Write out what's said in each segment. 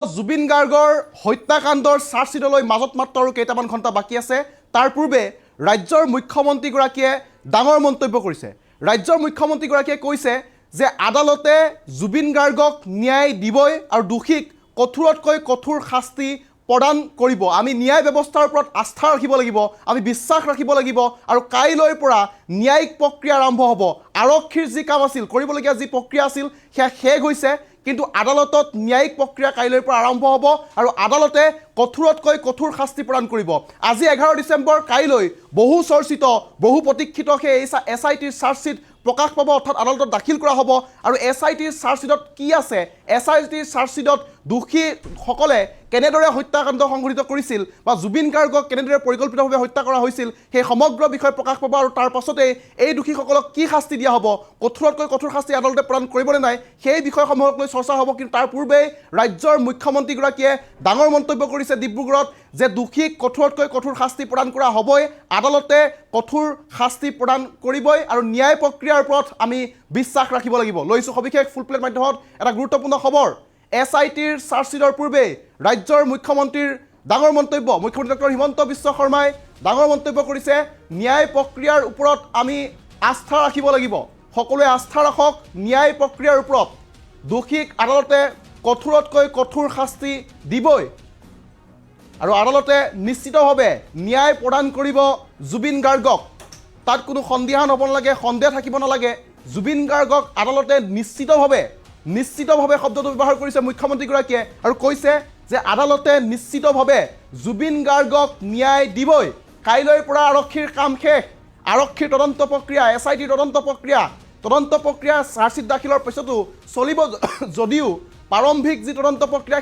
জুবিন গাৰ্গৰ হত্যাকাণ্ডৰ চাৰ্জশ্বিটলৈ মাজত মাত্ৰ আৰু কেইটামান ঘণ্টা বাকী আছে। তাৰ পূৰ্বে ৰাজ্যৰ মুখ্যমন্ত্ৰীগৰাকীয়ে ডাঙৰ মন্তব্য কৰিছে। ৰাজ্যৰ মুখ্যমন্ত্ৰীগৰাকীয়ে কৈছে যে আদালতে জুবিন গাৰ্গক ন্যায় দিবই আৰু দোষীক কঠোৰতকৈ কঠোৰ শাস্তি প্ৰদান কৰিব। আমি ন্যায় ব্যৱস্থাৰ ওপৰত আস্থা ৰাখিব লাগিব, আমি বিশ্বাস ৰাখিব লাগিব আৰু কাইলৈৰ পৰা ন্যায়িক প্ৰক্ৰিয়া আৰম্ভ হ'ব। আৰক্ষীৰ যি কাম আছিল, কৰিবলগীয়া যি প্ৰক্ৰিয়া আছিল সেয়া শেষ হৈছে, কিন্তু আদালতত ন্যায়িক প্ৰক্ৰিয়া কাইলৈৰ পৰা আৰম্ভ হ'ব আৰু আদালতে কঠোৰতকৈ কঠোৰ শাস্তি প্ৰদান কৰিব। আজি 11 ডিচেম্বৰ, কাইলৈ বহু চৰ্চিত বহু প্ৰতীক্ষিত সেই SITৰ চাৰ্জশ্বিট প্ৰকাশ পাব, অৰ্থাৎ আদালতত দাখিল কৰা হ'ব। আৰু SITৰ চাৰ্জশ্বিটত কি আছে, SITৰ চাৰ্জশ্বিটত দোষীসকলে কেনেদৰে হত্যাকাণ্ড সংঘটিত কৰিছিল বা জুবিন গাৰ্গক কেনেদৰে পৰিকল্পিতভাৱে হত্যা কৰা হৈছিল সেই সমগ্ৰ বিষয় প্ৰকাশ পাব। আৰু তাৰ পাছতেই এই দোষীসকলক কি শাস্তি দিয়া হ'ব, কঠোৰতকৈ কঠোৰ শাস্তি আদালতে প্ৰদান কৰিবনে নাই, সেই বিষয়সমূহক লৈ চৰ্চা হ'ব। কিন্তু তাৰ পূৰ্বেই ৰাজ্যৰ মুখ্যমন্ত্ৰীগৰাকীয়ে ডাঙৰ মন্তব্য কৰিছে ডিব্ৰুগড়ত যে দোষীক কঠোৰতকৈ কঠোৰ শাস্তি প্ৰদান কৰা হ'বই, আদালতে কঠোৰ শাস্তি প্ৰদান কৰিবই আৰু ন্যায় প্ৰক্ৰিয়াৰ ওপৰত আমি বিশ্বাস ৰাখিব লাগিব। লৈছোঁ সবিশেষ ফুল প্লেট মাধ্যমত এটা গুৰুত্বপূৰ্ণ খবৰ। SITৰ চাৰ্জশ্বিটৰ পূৰ্বেই ৰাজ্যৰ মুখ্যমন্ত্ৰীৰ ডাঙৰ মন্তব্য। মুখ্যমন্ত্ৰী ডক্টৰ হিমন্ত বিশ্ব শৰ্মাই ডাঙৰ মন্তব্য কৰিছে, ন্যায় প্ৰক্ৰিয়াৰ ওপৰত আমি আস্থা ৰাখিব লাগিব। সকলোৱে আস্থা ৰাখক ন্যায় প্ৰক্ৰিয়াৰ ওপৰত। দোষীক আদালতে কঠোৰতকৈ কঠোৰ শাস্তি দিবই আৰু আদালতে নিশ্চিতভাৱে ন্যায় প্ৰদান কৰিব জুবিন গাৰ্গক। তাত কোনো সন্দেহান হ'ব নালাগে, সন্দেহ থাকিব নালাগে। জুবিন গাৰ্গক আদালতে নিশ্চিতভাৱে শব্দটো ব্যৱহাৰ কৰিছে মুখ্যমন্ত্ৰীগৰাকীয়ে আৰু কৈছে যে আদালতে নিশ্চিতভাৱে জুবিন গাৰ্গক ন্যায় দিবই। কাইলৈৰ পৰা আৰক্ষীৰ কাম শেষ। আৰক্ষীৰ তদন্ত প্ৰক্ৰিয়া, SITৰ তদন্ত প্ৰক্ৰিয়া চাৰ্জশ্বিট দাখিলৰ পিছতো চলিব, যদিও প্ৰাৰম্ভিক যি তদন্ত প্ৰক্ৰিয়া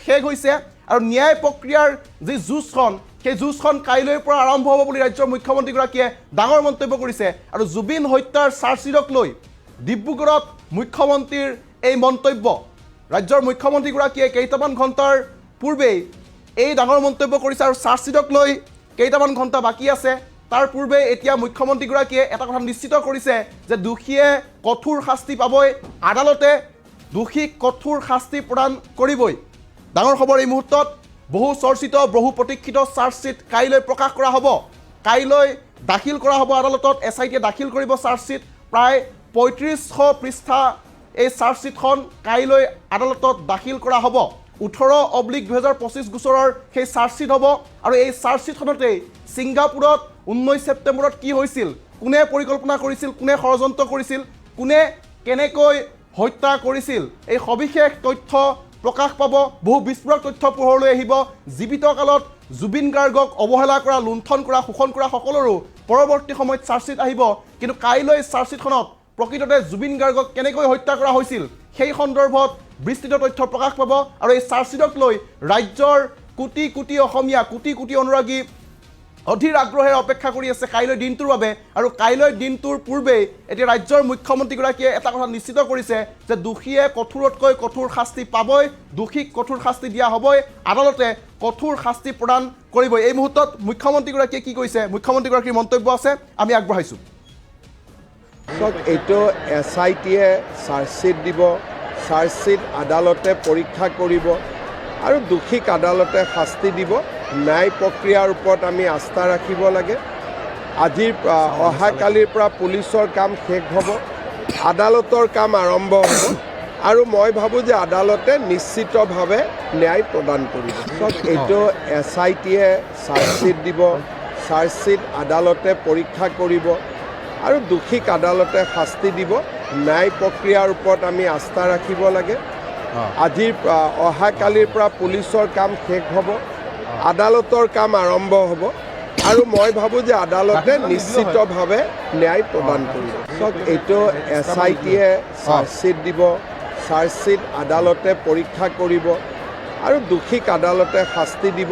শেষ হৈছে আৰু ন্যায় প্ৰক্ৰিয়াৰ যি যুঁজখন, সেই যুঁজখন কাইলৈৰ পৰা আৰম্ভ হ'ব বুলি ৰাজ্যৰ মুখ্যমন্ত্ৰীগৰাকীয়ে ডাঙৰ মন্তব্য কৰিছে। আৰু জুবিন হত্যাৰ চাৰ্জশ্বিটক লৈ ডিব্ৰুগড়ত মুখ্যমন্ত্ৰীৰ এই মন্তব্য। ৰাজ্যৰ মুখ্যমন্ত্ৰীগৰাকীয়ে কেইটামান ঘণ্টাৰ পূৰ্বেই এই ডাঙৰ মন্তব্য কৰিছে আৰু চাৰ্জশ্বিটক লৈ কেইটামান ঘণ্টা বাকী আছে। তাৰ পূৰ্বে এতিয়া মুখ্যমন্ত্ৰীগৰাকীয়ে এটা কথা নিশ্চিত কৰিছে যে দোষীয়ে কঠোৰ শাস্তি পাবই, আদালতে দোষীক কঠোৰ শাস্তি প্ৰদান কৰিবই। ডাঙৰ খবৰ এই মুহূৰ্তত। বহু চৰ্চিত বহু প্ৰতীক্ষিত চাৰ্জশ্বিট কাইলৈ প্ৰকাশ কৰা হ'ব। কাইলৈ দাখিল কৰা হ'ব আদালতত। SITয়ে দাখিল কৰিব চাৰ্জশ্বিট। প্ৰায় 3500 পৃষ্ঠা এই চাৰ্জশ্বিটখন কাইলৈ আদালতত দাখিল কৰা হ'ব। 18/2025 গোচৰৰ সেই চাৰ্জশ্বিট হ'ব। আৰু এই চাৰ্জশ্বিটখনতেই ছিংগাপুৰত 19 ছেপ্টেম্বৰত কি হৈছিল, কোনে পৰিকল্পনা কৰিছিল, কোনে ষড়যন্ত্ৰ কৰিছিল, কোনে কেনেকৈ হত্যা কৰিছিল, এই সবিশেষ তথ্য প্ৰকাশ পাব। বহু বিস্ফোৰক তথ্য পোহৰলৈ আহিব। জীৱিত কালত জুবিন গাৰ্গক অৱহেলা কৰা, লুণ্ঠন কৰা, শোষণ কৰা সকলৰো পৰৱৰ্তী সময়ত চাৰ্জশ্বিট আহিব। কিন্তু কাইলৈ চাৰ্জশ্বিটখনত প্ৰকৃততে জুবিন গাৰ্গক কেনেকৈ হত্যা কৰা হৈছিল সেই সন্দৰ্ভত বিস্তৃত তথ্য প্ৰকাশ পাব। আৰু এই চাৰ্জশ্বিটক লৈ ৰাজ্যৰ কোটি কোটি অসমীয়া, কোটি কোটি অনুৰাগী অধীৰ আগ্ৰহেৰে অপেক্ষা কৰি আছে কাইলৈ দিনটোৰ বাবে। আৰু কাইলৈ দিনটোৰ পূৰ্বেই এতিয়া ৰাজ্যৰ মুখ্যমন্ত্ৰীগৰাকীয়ে এটা কথা নিশ্চিত কৰিছে যে দোষীয়ে কঠোৰতকৈ কঠোৰ শাস্তি পাবই, দোষীক কঠোৰ শাস্তি দিয়া হ'বই, আদালতে কঠোৰ শাস্তি প্ৰদান কৰিবই। এই মুহূৰ্তত মুখ্যমন্ত্ৰীগৰাকীয়ে কি কৈছে, মুখ্যমন্ত্ৰীগৰাকীৰ মন্তব্য আছে, আমি আগবঢ়াইছোঁ। এইটো SITয়ে চাৰ্জশ্বিট দিব, চাৰ্জশ্বিট আদালতে পৰীক্ষা কৰিব আৰু দোষীক আদালতে শাস্তি দিব। ন্যায় প্ৰক্ৰিয়াৰ ওপৰত আমি আস্থা ৰাখিব লাগে। অহাকালিৰ পৰা পুলিচৰ কাম শেষ হ'ব, আদালতৰ কাম আৰম্ভ হ'ব আৰু মই ভাবোঁ যে আদালতে নিশ্চিতভাৱে ন্যায় প্ৰদান কৰিব। এইটো SITয়ে চাৰ্জশ্বিট দিব, চাৰ্জশ্বিট আদালতে পৰীক্ষা কৰিব আৰু দোষীক আদালতে শাস্তি দিব। ন্যায় প্ৰক্ৰিয়াৰ ওপৰত আমি আস্থা ৰাখিব লাগে। অহাকালিৰ পৰা পুলিচৰ কাম শেষ হ'ব, আদালতৰ কাম আৰম্ভ হ'ব আৰু মই ভাবোঁ যে আদালতে নিশ্চিতভাৱে ন্যায় প্ৰদান কৰিব। এইটো SITয়ে চাৰ্জশ্বিট দিব, চাৰ্জশ্বিট আদালতে পৰীক্ষা কৰিব আৰু দোষীক আদালতে শাস্তি দিব।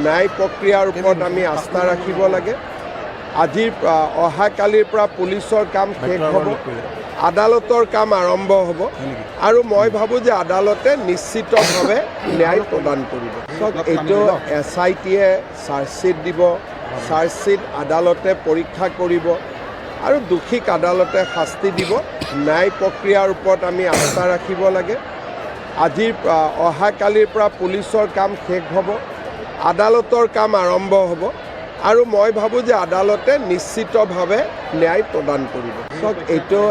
ন্যায় প্ৰক্ৰিয়াৰ ওপৰত আমি আস্থা ৰাখিব লাগে। অহাকালিৰ পৰা পুলিচৰ কাম শেষ হ'ব, আদালতৰ কাম আৰম্ভ হ'ব আৰু মই ভাবোঁ যে আদালতে নিশ্চিতভাৱে ন্যায় প্ৰদান কৰিব। এইটো SITয়ে চাৰ্জশ্বিট দিব, চাৰ্জশ্বিট আদালতে পৰীক্ষা কৰিব আৰু দোষীক আদালতে শাস্তি দিব। ন্যায় প্ৰক্ৰিয়াৰ ওপৰত আমি আস্থা ৰাখিব লাগে। আজিৰ অহাকালিৰ পৰা পুলিচৰ কাম শেষ হ'ব, আদালতৰ কাম আৰম্ভ হ'ব আৰু মই ভাবোঁ যে আদালতে নিশ্চিতভাৱে ন্যায় প্ৰদান কৰিব। চাওক, এইটো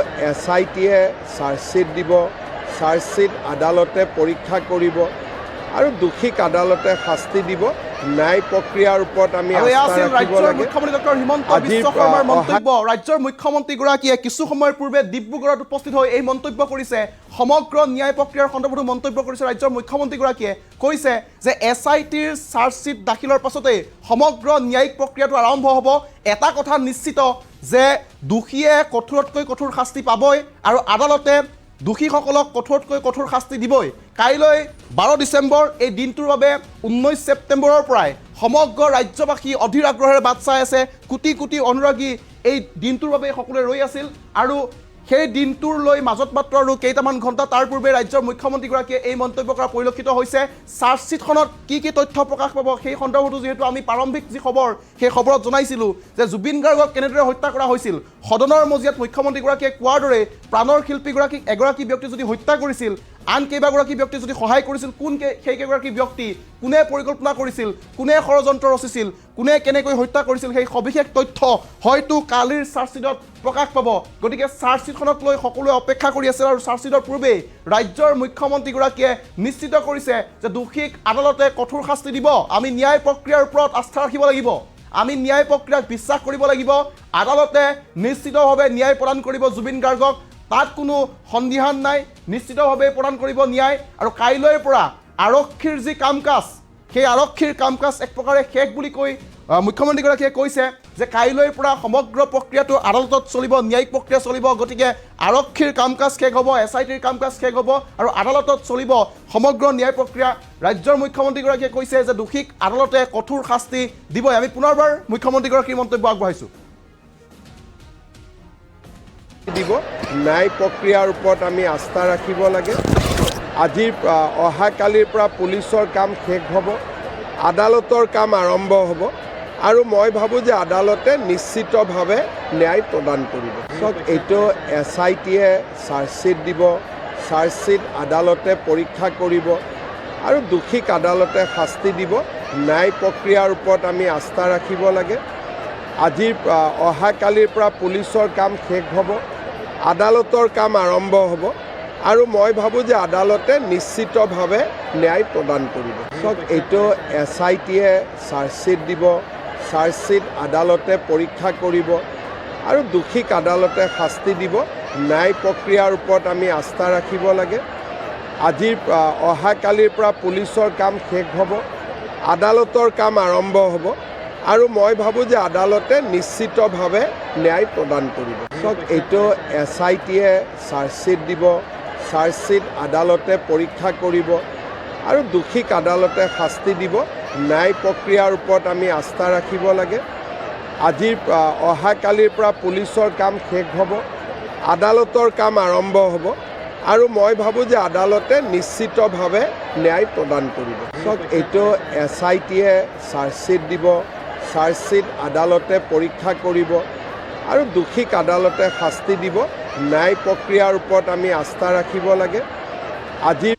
SITয়ে চাৰ্জশ্বিট দিব, চাৰ্জশ্বিট আদালতে পৰীক্ষা কৰিব আৰু দোষীক আদালতে শাস্তি দিব। ন্যায় প্ৰক্ৰিয়াৰ ওপৰত আমি আস্থা ৰাখিব ৰাজ্যৰ লাগে। মুখ্যমন্ত্ৰী ডক্টৰ হিমন্ত বিশ্ব শৰ্মাৰ মন্তব্য। ৰাজ্যৰ মুখ্যমন্ত্ৰীগৰাকীয়ে কিছু সময়ৰ পূৰ্বে ডিব্ৰুগড়ত উপস্থিত হৈ এই মন্তব্য কৰিছে। সমগ্ৰ ন্যায় প্ৰক্ৰিয়াৰ সন্দৰ্ভতো মন্তব্য কৰিছে ৰাজ্যৰ মুখ্যমন্ত্ৰীগৰাকীয়ে। কৈছে যে SITৰ চাৰ্জশ্বিট দাখিলৰ পাছতেই সমগ্ৰ ন্যায়িক প্ৰক্ৰিয়াটো আৰম্ভ হ'ব। এটা কথা নিশ্চিত যে দোষীয়ে কঠোৰতকৈ কঠোৰ শাস্তি পাবই আৰু আদালতে দোষীসকলক কঠোৰতকৈ কঠোৰ শাস্তি দিবই। কাইলৈ 12 ডিচেম্বৰ এই দিনটোৰ বাবে 19 ছেপ্টেম্বৰৰ পৰাই সমগ্ৰ ৰাজ্যবাসী অধীৰ আগ্ৰহেৰে বাট চাই আছে। কোটি কোটি অনুৰাগী এই দিনটোৰ বাবে সকলোৱে ৰৈ আছিল আৰু সেই দিনটোৰ লৈ মাজত মাত্ৰ আৰু কেইটামান ঘণ্টা তাৰ পূৰ্বে ৰাজ্যৰ মুখ্যমন্ত্ৰীগৰাকীয়ে এই মন্তব্য কৰা পৰিলক্ষিত হৈছে। চাৰ্জশ্বিটখনত কি কি তথ্য প্ৰকাশ পাব সেই সন্দৰ্ভতো যিহেতু আমি প্ৰাৰম্ভিক যি খবৰ সেই খবৰত জনাইছিলোঁ যে জুবিন গাৰ্গক কেনেদৰে হত্যা কৰা হৈছিল। সদনৰ মজিয়াত মুখ্যমন্ত্ৰীগৰাকীয়ে কোৱাৰ দৰে প্ৰাণৰ শিল্পীগৰাকীক এগৰাকী ব্যক্তি যদি হত্যা কৰিছিল, আন কেইবাগৰাকী ব্যক্তি যদি সহায় কৰিছিল, সেই কেইগৰাকী ব্যক্তি, কোনে পৰিকল্পনা কৰিছিল, কোনে ষড়যন্ত্ৰ ৰচিছিল, কোনে কেনেকৈ হত্যা কৰিছিল, সেই সবিশেষ তথ্য হয়তো কালিৰ চাৰ্জশ্বিটত প্ৰকাশ পাব। গতিকে চাৰ্জশ্বিটখনক লৈ সকলোৱে অপেক্ষা কৰি আছে আৰু চাৰ্জশ্বিটৰ পূৰ্বেই ৰাজ্যৰ মুখ্যমন্ত্ৰীগৰাকীয়ে নিশ্চিত কৰিছে যে দোষীক আদালতে কঠোৰ শাস্তি দিব। আমি ন্যায় প্ৰক্ৰিয়াৰ ওপৰত আস্থা ৰাখিব লাগিব, আমি ন্যায় প্ৰক্ৰিয়াক বিশ্বাস কৰিব লাগিব। আদালতে নিশ্চিতভাৱে ন্যায় প্ৰদান কৰিব জুবিন গাৰ্গক, তাত কোনো সন্দিহান নাই, নিশ্চিতভাৱে প্ৰদান কৰিব ন্যায়। আৰু কাইলৈৰ পৰা আৰক্ষীৰ যি কাম কাজ, সেই আৰক্ষীৰ কাম কাজ এক প্ৰকাৰে শেষ বুলি কৈ মুখ্যমন্ত্ৰীগৰাকীয়ে কৈছে যে কাইলৈৰ পৰা সমগ্ৰ প্ৰক্ৰিয়াটো আদালতত চলিব, ন্যায়িক প্ৰক্ৰিয়া চলিব। গতিকে আৰক্ষীৰ কাম কাজ শেষ হ'ব, SITৰ কাম কাজ শেষ হ'ব আৰু আদালতত চলিব সমগ্ৰ ন্যায় প্ৰক্ৰিয়া। ৰাজ্যৰ মুখ্যমন্ত্ৰীগৰাকীয়ে কৈছে যে দোষীক আদালতে কঠোৰ শাস্তি দিবই। আমি পুনৰবাৰ মুখ্যমন্ত্ৰীগৰাকীৰ মন্তব্য আগবঢ়াইছোঁ। দিব ন্যায় প্ৰক্ৰিয়াৰ ওপৰত আমি আস্থা ৰাখিব লাগে। আজিৰ অহাকালিৰ পৰা পুলিচৰ কাম শেষ হ'ব, আদালতৰ কাম আৰম্ভ হ'ব আৰু মই ভাবোঁ যে আদালতে নিশ্চিতভাৱে ন্যায় প্ৰদান কৰিব। চাওক, এইটো SITয়ে চাৰ্জশ্বিট দিব, চাৰ্জশ্বিট আদালতে পৰীক্ষা কৰিব আৰু দোষীক আদালতে শাস্তি দিব। ন্যায় প্ৰক্ৰিয়াৰ ওপৰত আমি আস্থা ৰাখিব লাগে। আজিৰ অহাকালিৰ পৰা পুলিচৰ কাম শেষ হ'ব, আদালতৰ কাম আৰম্ভ হ'ব আৰু মই ভাবোঁ যে আদালতে নিশ্চিতভাৱে ন্যায় প্ৰদান কৰিব। চাওক, এইটো SITয়ে চাৰ্জশ্বিট দিব, চাৰ্জশ্বিট আদালতে পৰীক্ষা কৰিব আৰু দোষীক আদালতে শাস্তি দিব। ন্যায় প্ৰক্ৰিয়াৰ ওপৰত আমি আস্থা ৰাখিব লাগে। আজিৰ অহাকালিৰ পৰা পুলিচৰ কাম শেষ হ'ব, আদালতৰ কাম আৰম্ভ হ'ব আৰু মই ভাবোঁ যে আদালতে নিশ্চিতভাৱে ন্যায় প্ৰদান কৰিব। চাওক, এইটো SITয়ে চাৰ্জশ্বিট দিব, চাৰ্জশ্বিট আদালতে পৰীক্ষা কৰিব আৰু দোষীক আদালতে শাস্তি দিব। ন্যায় প্ৰক্ৰিয়াৰ ওপৰত আমি আস্থা ৰাখিব লাগে। আজিৰ অহাকালিৰ পৰা পুলিচৰ কাম শেষ হ'ব, আদালতৰ কাম আৰম্ভ হ'ব আৰু মই ভাবোঁ যে আদালতে নিশ্চিতভাৱে ন্যায় প্ৰদান কৰিব। চাওক, এইটো SITয়ে চাৰ্জশ্বিট দিব, চাৰ্জশ্বিট আদালতে পৰীক্ষা কৰিব আৰু দোষীক আদালতে শাস্তি দিব। ন্যায় প্ৰক্ৰিয়াৰ ওপৰত আমি আস্থা ৰাখিব লাগে। আজিৰ